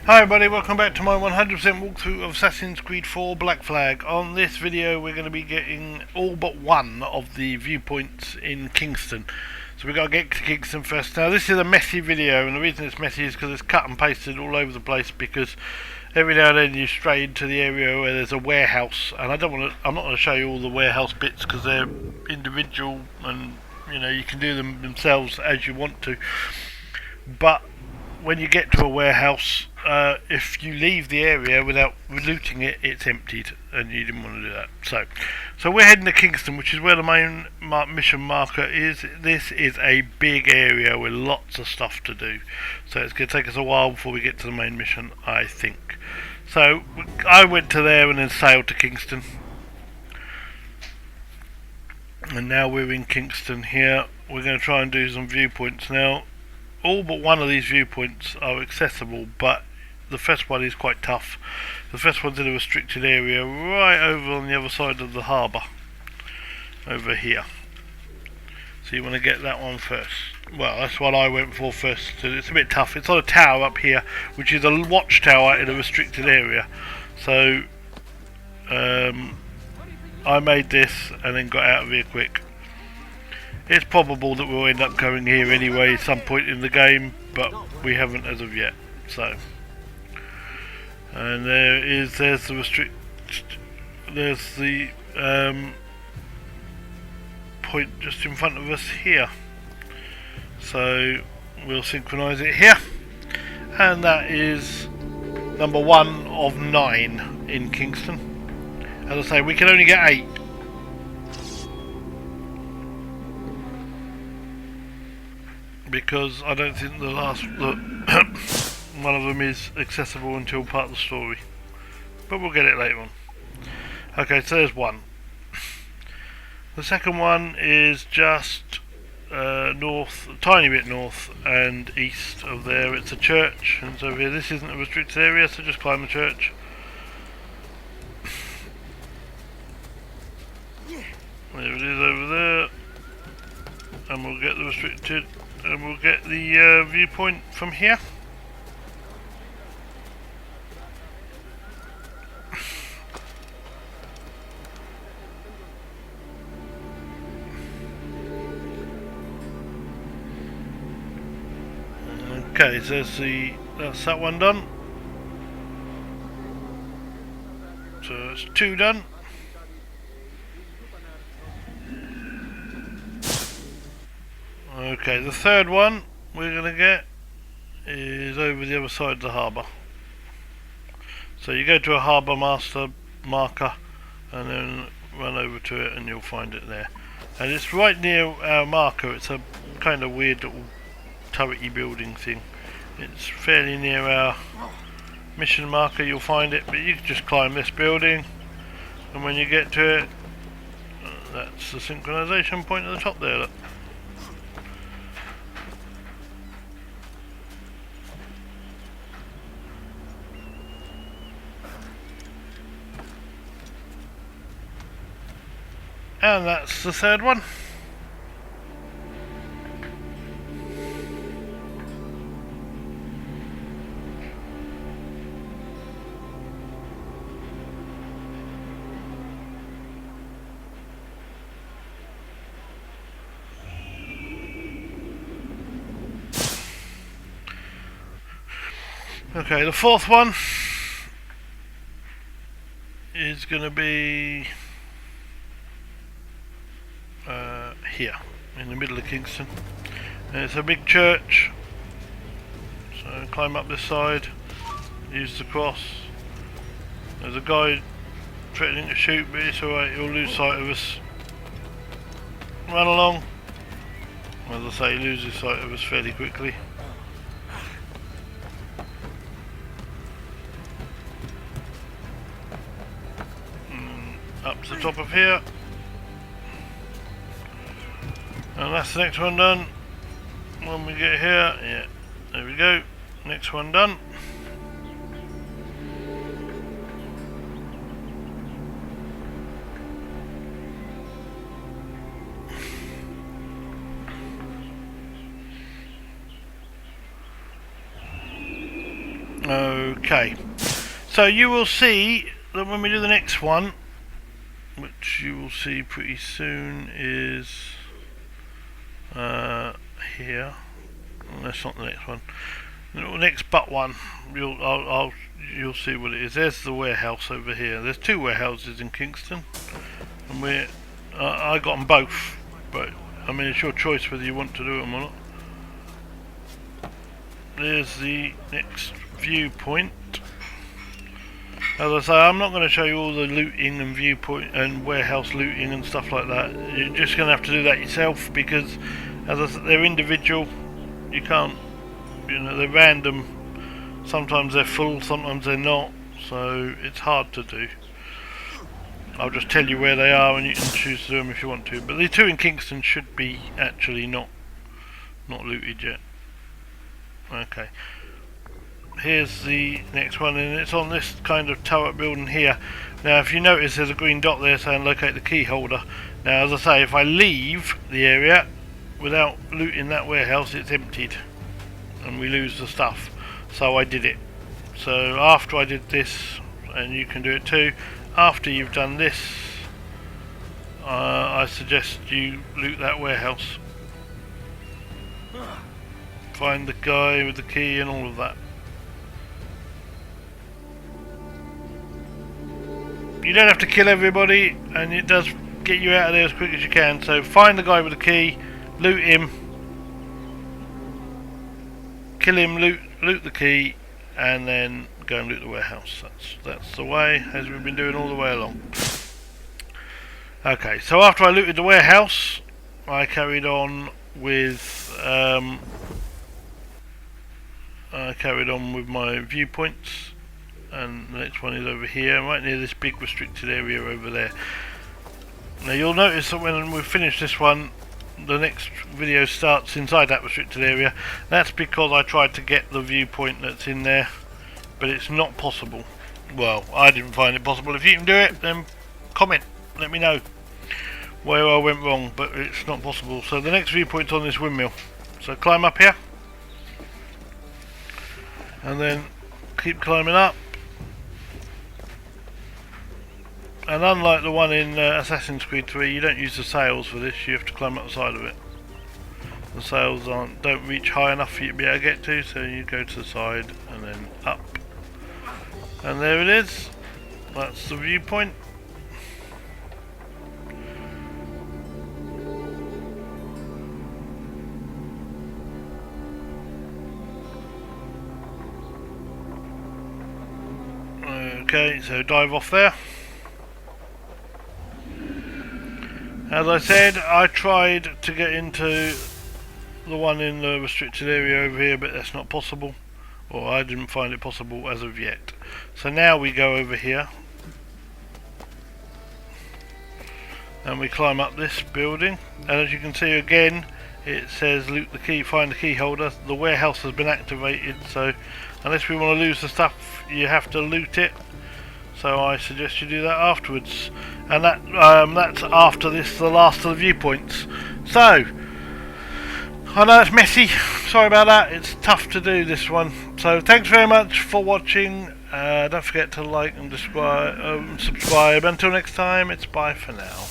Hi everybody, welcome back to my 100% walkthrough of Assassin's Creed 4 Black Flag. On this video we're going to be getting all but one of the viewpoints in Kingston. So we've got to get to Kingston first. Now this is a messy video, and the reason it's messy is because it's cut and pasted all over the place, because every now and then you stray into the area where there's a warehouse, and I'm not going to show you all the warehouse bits because they're individual and you can do them themselves as you want to. But when you get to a warehouse, if you leave the area without looting it, it's emptied, and you didn't want to do that. So we're heading to Kingston, which is where the main mission marker is. This is a big area with lots of stuff to do, so it's going to take us a while before we get to the main mission, I think. So I went to there and then sailed to Kingston, and now we're in Kingston here. We're going to try and do some viewpoints now. All but one of these viewpoints are accessible, but the first one is quite tough. The first one's in a restricted area right over on the other side of the harbour, over here. So you want to get that one first. Well, that's what I went for first. So it's a bit tough. It's on a tower up here, which is a watchtower in a restricted area. So I made this and then got out of here quick. It's probable that we'll end up going here anyway some point in the game, but we haven't as of yet. So, and there's the point just in front of us here. So we'll synchronise it here, and that is number 1 of 9 in Kingston. As I say, we can only get 8. Because I don't think the last one of them is accessible until part of the story, but we'll get it later on. Okay, so there's one. The second one is just north, a tiny bit north and east of there. It's a church, and it's over here. This isn't a restricted area, so just climb the church. There it is over there, and we'll get the restricted. And we'll get the viewpoint from here. Okay, so that's that one done. So that's 2 done. Okay, the third one we're going to get is over the other side of the harbour. So you go to a harbour master marker and then run over to it and you'll find it there. And it's right near our marker. It's a kind of weird little turrety building thing. It's fairly near our mission marker, you'll find it, but you can just climb this building, and when you get to it, that's the synchronization point at the top there, look. And that's the third one. Okay, the fourth one is going to be here in the middle of Kingston, and it's a big church, so climb up this side, use the cross. There's a guy threatening to shoot, but it's alright, he'll lose sight of us. Run along. As I say, he loses sight of us fairly quickly. Up to the top of here. And that's the next one done. When we get here, yeah, there we go. Next one done. Okay, so you will see that when we do the next one, which you will see pretty soon, is here. That's not the next one. The next but one, you'll see what it is. There's the warehouse over here. There's two warehouses in Kingston, and I got them both, but I mean it's your choice whether you want to do them or not. There's the next viewpoint. As I say, I'm not going to show you all the looting and viewpoint and warehouse looting and stuff like that. You're just going to have to do that yourself, because as I said, they're individual. You can't, they're random. Sometimes they're full, sometimes they're not, so it's hard to do. I'll just tell you where they are and you can choose to do them if you want to. But the two in Kingston should be actually not looted yet. Okay. Here's the next one, and it's on this kind of turret building here. Now if you notice there's a green dot there saying locate the key holder. Now as I say, if I leave the area without looting that warehouse, it's emptied and we lose the stuff. So I did it. So after I did this, and you can do it too, after you've done this, I suggest you loot that warehouse. Find the guy with the key and all of that. You don't have to kill everybody, and it does get you out of there as quick as you can. So find the guy with the key, loot him, kill him, loot the key, and then go and loot the warehouse. That's the way, as we've been doing all the way along. Okay, so after I looted the warehouse, I carried on with my viewpoints. And the next one is over here, right near this big restricted area over there. Now you'll notice that when we finish this one, the next video starts inside that restricted area. That's because I tried to get the viewpoint that's in there, but it's not possible. Well, I didn't find it possible. If you can do it, then comment, let me know where I went wrong, but it's not possible. So the next viewpoint's on this windmill. So climb up here, and then keep climbing up. And unlike the one in Assassin's Creed 3, you don't use the sails for this, you have to climb up the side of it. The sails don't reach high enough for you to be able to get to, so you go to the side and then up. And there it is. That's the viewpoint. Okay, so dive off there. As I said, I tried to get into the one in the restricted area over here, but that's not possible, or I didn't find it possible as of yet. So now we go over here and we climb up this building, and as you can see again, it says loot the key, find the key holder. The warehouse has been activated, so unless we want to lose the stuff, you have to loot it. So I suggest you do that afterwards, and that's after this, the last of the viewpoints. So I know it's messy, sorry about that, it's tough to do this one. So thanks very much for watching, don't forget to like and subscribe. Until next time, it's bye for now.